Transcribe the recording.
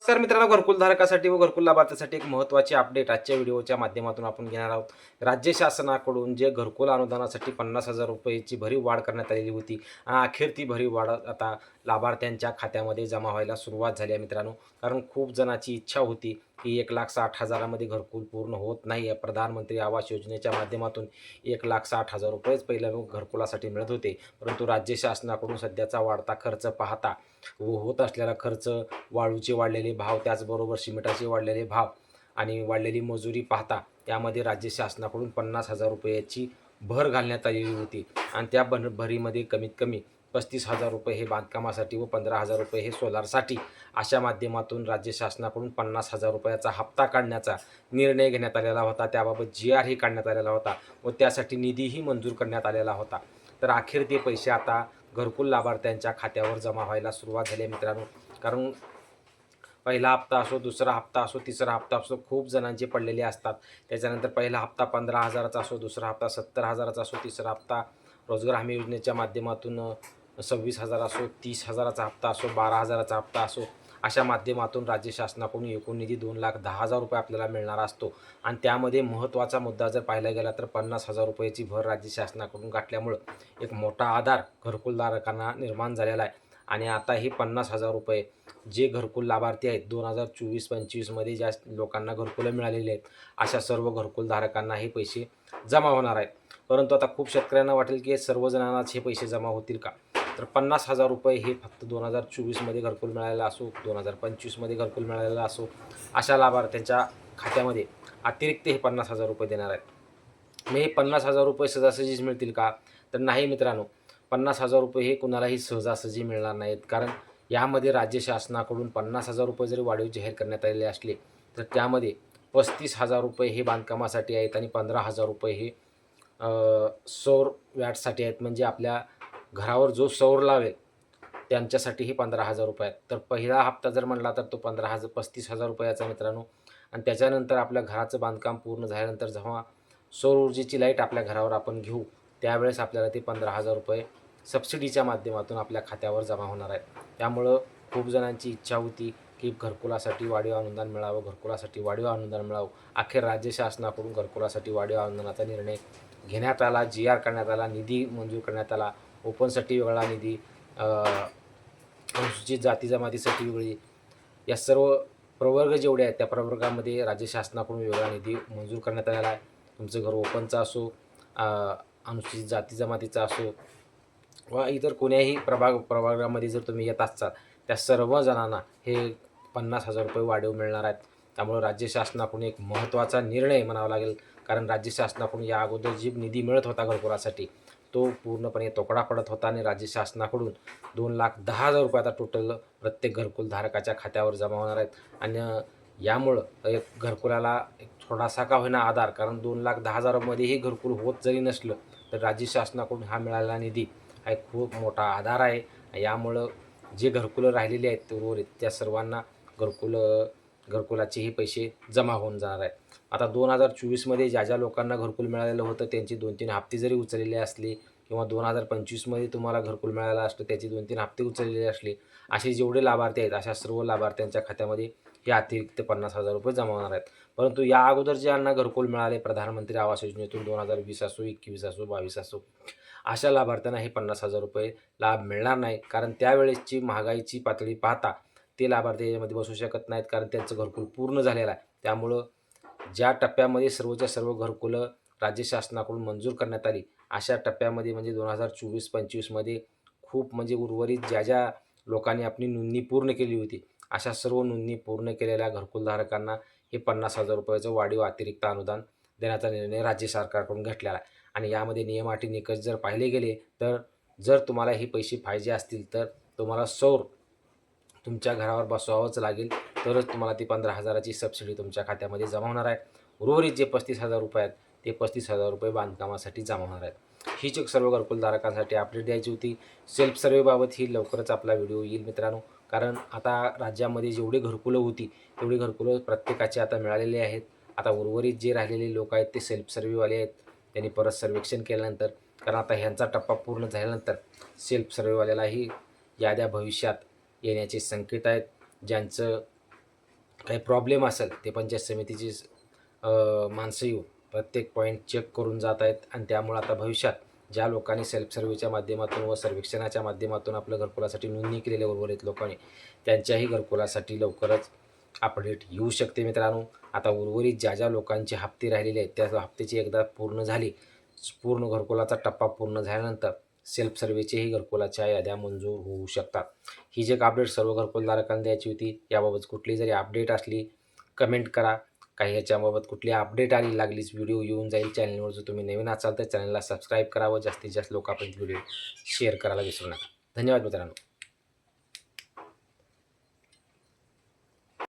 नमस्कार मित्रांनो, घरकुलधारकासाठी व घरकुल लाभार्थ्यासाठी एक महत्त्वाची अपडेट आजच्या व्हिडिओच्या माध्यमातून आपण घेणार आहोत. राज्य शासनाकडून जे घरकुल अनुदानासाठी 50,000 रुपयाची भरीव वाढ करण्यात आलेली होती. अखेर ती भरीव वाढ आता लाभार्थ्यांच्या खात्यामध्ये जमा व्हायला सुरुवात झाली आहे मित्रांनो. कारण खूप जणांची इच्छा होती की 1,60,000 मध्ये घरकुल पूर्ण होत नाही आहे. प्रधानमंत्री आवास योजनेच्या माध्यमातून 1,60,000 रुपयेच पहिल्या घरकुलासाठी मिळत होते. परंतु राज्य शासनाकडून सध्याचा वाढता खर्च पाहता व होत असलेला खर्च, वाळूचे वाढलेले भाव, त्याचबरोबर सिमेंटाचे वाढलेले भाव आणि वाढलेली मजुरी पाहता त्यामध्ये राज्य शासनाकडून 50,000 रुपयाची भर घालण्यात आलेली होती. आणि त्या भरीमध्ये कमीत कमी 35,000 रुपये हे बांधकामासाठी व 15,000 रुपये हे सोलारसाठी अशा माध्यमातून राज्य शासनाकडून 50,000 रुपयाचा हप्ता काढण्याचा निर्णय घेण्यात आलेला होता. त्याबाबत GR ही काढण्यात आलेला होता व त्यासाठी निधीही मंजूर करण्यात आलेला होता. तर अखेर ते पैसे आता घरकुल लाभार्थ्यांच्या खात्यावर जमा व्हायला सुरुवात झाली आहे मित्रांनो. कारण पहिला हप्ता असो, दुसरा हप्ता असो, तिसरा हप्ता असो, खूप जणांचे पडलेले असतात. त्याच्यानंतर पहिला हप्ता 15,000चा असो, दुसरा हप्ता 70,000चा असो, तिसरा हप्ता रोजगार हमी योजनेच्या माध्यमातून 26,000 असो, 30,000चा हप्ता असो, 12,000चा हप्ता असो, अशा माध्यमातून राज्य शासनाकडून एकूण निधी 2,10,000 रुपये आपल्याला मिळणार असतो. आणि त्यामध्ये महत्त्वाचा मुद्दा जर पाहायला गेला तर 50,000 रुपयाची भर राज्य शासनाकडून गाठल्यामुळं एक मोठा आधार घरकुलधारकांना निर्माण झालेला आहे. आणि आता हे 50,000 रुपये जे घरकुल लाभार्थी आहेत 2024-25मध्ये ज्या लोकांना घरकुलं मिळालेली आहेत, अशा सर्व घरकुलधारकांना हे पैसे जमा होणार आहेत. परंतु आता खूप शेतकऱ्यांना वाटेल की सर्वजणांनाच हे पैसे जमा होतील का? तर 50,000 रुपये हे फक्त 2024मध्ये घरकुल मिळालेलं असो, 2025मध्ये घरकुल मिळालेलं असो, अशा लाभार्थ्यांच्या खात्यामध्ये अतिरिक्त हे 50,000 रुपये देणार आहेत. मग हे 50,000 रुपये सहजासहजीच मिळतील का? तर नाही मित्रांनो. 50,000 रुपये हे कुणालाही सहजासहजी मिळणार नाहीत. कारण यामध्ये राज्य शासनाकडून 50,000 रुपये जरी वाढीव जाहीर करण्यात आलेले असले, तर त्यामध्ये 35,000 रुपये हे बांधकामासाठी आहेत आणि 15,000 रुपये हे सौर वॅटसाठी आहेत. म्हणजे आपल्या घरावर जो सौर लावेल त्यांच्यासाठी हे 15,000 रुपये आहेत. तर पहिला हप्ता जर म्हणला तर तो 35,000 रुपयाचा मित्रांनो. आणि त्याच्यानंतर आपल्या घराचं बांधकाम पूर्ण झाल्यानंतर जेव्हा सौर ऊर्जेची लाईट आपल्या घरावर आपण घेऊ, त्यावेळेस आपल्याला ते 15,000 रुपये सबसिडीच्या माध्यमातून आपल्या खात्यावर जमा होणार आहेत. त्यामुळं खूप जणांची इच्छा होती की घरकुलासाठी वाढीव अनुदान मिळावं, घरकुलासाठी वाढीव अनुदान मिळावं. अखेर राज्य शासनाकडून घरकुलासाठी वाढीव अनुदानाचा निर्णय घेण्यात आला, GR करण्यात आला, निधी मंजूर करण्यात आला. ओपनसाठी वेगळा निधी, अनुसूचित जाती जमातीसाठी वेगळी, या सर्व प्रवर्ग जेवढे आहेत त्या प्रवर्गामध्ये राज्य शासनाकडून वेगळा निधी मंजूर करण्यात आलेला आहे. तुमचं घर ओपनचं असो, अनुसूचित जाती जमातीचा असो व इतर कोण्याही प्रवर्गामध्ये जर तुम्ही येत असाल, त्या सर्व जणांना हे 50,000 रुपये वाढीव मिळणार आहेत. त्यामुळे राज्य शासनाकडून एक महत्त्वाचा निर्णय म्हणावा लागेल. कारण राज्य शासनाकडून या अगोदर जी निधी मिळत होता घरकुलासाठी, तो पूर्णपणे तोकडा पडत होता आणि राज्य शासनाकडून 2,10,000 रुपये आता टोटल प्रत्येक घरकुलधारकाच्या खात्यावर जमा होणार आहेत. आणि यामुळं एक घरकुलाला एक थोडासा का होईना आधार, कारण 2,10,000 मध्येही घरकुल होत जरी नसलं, तर राज्य शासनाकडून हा मिळालेला निधी हा एक खूप मोठा आधार आहे. यामुळं जे घरकुलं राहिलेली आहेत उर्वरित त्या सर्वांना घरकुलाचेही पैसे जमा होऊन जाणार आहेत. आता 2024मध्ये ज्या लोकांना घरकुल मिळालेलं होतं त्यांची 2-3 हप्ते जरी उचललेले असले किंवा 2025मध्ये तुम्हाला घरकुल मिळालं असतं त्याचे 2-3 हप्ते उचललेले असले, असे जेवढे लाभार्थी आहेत अशा सर्व लाभार्थ्यांच्या खात्यामध्ये हे अतिरिक्त 50,000 रुपये जमा होणार आहेत. परंतु या अगोदर ज्यांना घरकुल मिळाले प्रधानमंत्री आवास योजनेतून 2020 असो, 21 असो, 22 असो, अशा लाभार्थ्यांना हे 50,000 रुपये लाभ मिळणार नाही. कारण त्यावेळेसची महागाईची पातळी पाहता ते लाभार्थी याच्यामध्ये बसू शकत नाहीत, कारण त्यांचं घरकुल पूर्ण झालेलं आहे. त्यामुळं ज्या टप्प्यामध्ये सर्वच्या सर्व घरकुलं राज्य शासनाकडून मंजूर करण्यात आली, अशा टप्प्यामध्ये म्हणजे 2024-25मध्ये खूप म्हणजे उर्वरित ज्या लोकांनी आपली नोंदणी पूर्ण केली होती, अशा सर्व नोंदणी पूर्ण केलेल्या घरकुलधारकांना हे 50,000 रुपयाचं वाढीव अतिरिक्त अनुदान देण्याचा निर्णय राज्य सरकारकडून घेतलेला आहे. आणि यामध्ये नियम अटी निकष जर पाहिले गेले, तर जर तुम्हाला हे पैसे पाहिजे असतील तर तुम्हाला सौर तुमच्या घरावर बसवावंच लागेल, तरच तुम्हाला ती 15,000ची सबसिडी तुमच्या खात्यामध्ये जमा होणार आहे. उर्वरित जे 35,000 रुपये आहेत ते 35,000 रुपये बांधकामासाठी जमा होणार आहेत. हीच एक सर्व घरकुलधारकांसाठी अपडेट द्यायची होती. सेल्फ सर्व्हेबाबत ही लवकरच आपला व्हिडिओ येईल मित्रांनो. कारण आता राज्यामध्ये जेवढी घरकुलं होती तेवढी घरकुलं प्रत्येकाची आता मिळालेली आहेत. आता उर्वरित जे राहिलेले लोक आहेत ते सेल्फ सर्व्हेवाले आहेत. त्यांनी परत सर्वेक्षण केल्यानंतर, कारण आता ह्यांचा टप्पा पूर्ण झाल्यानंतर सेल्फ सर्व्हेवाल्यालाही याद्या भविष्यात येण्याचे संकेत आहेत. ज्यांचं काही प्रॉब्लेम असेल ते पंचायत समितीची माणसं येऊन प्रत्येक पॉईंट चेक करून जात आहेत आणि त्यामुळे आता भविष्यात ज्या लोकांनी सेल्फ सर्व्हेच्या माध्यमातून व सर्वेक्षणाच्या माध्यमातून आपल्या घरकुलासाठी नोंदणी केलेल्या उर्वरित लोकांनी त्यांच्याही घरकुलासाठी लवकरच अपडेट येऊ शकते मित्रांनो. आता उर्वरित ज्या ज्या लोकांचे हप्ते राहिलेले आहेत त्या हप्त्याची एकदा पूर्ण झाली, पूर्ण घरकुलाचा टप्पा पूर्ण झाल्यानंतर सेल्फ सर्व्हेचेही घरकुलाच्या याद्या मंजूर होऊ शकतात. ही जे अपडेट सर्व घरकुलधारकांना द्यायची होती. याबाबत कुठली जरी अपडेट असली कमेंट करा. काही याच्याबाबत कुठली अपडेट आली लागलीच व्हिडिओ येऊन जाईल. चॅनलवर जर तुम्ही नवीन असाल तर चॅनलला सबस्क्राईब करा व जास्तीत जास्त लोकांपर्यंत व्हिडिओ शेअर करायला विसरू नका. धन्यवाद मित्रांनो.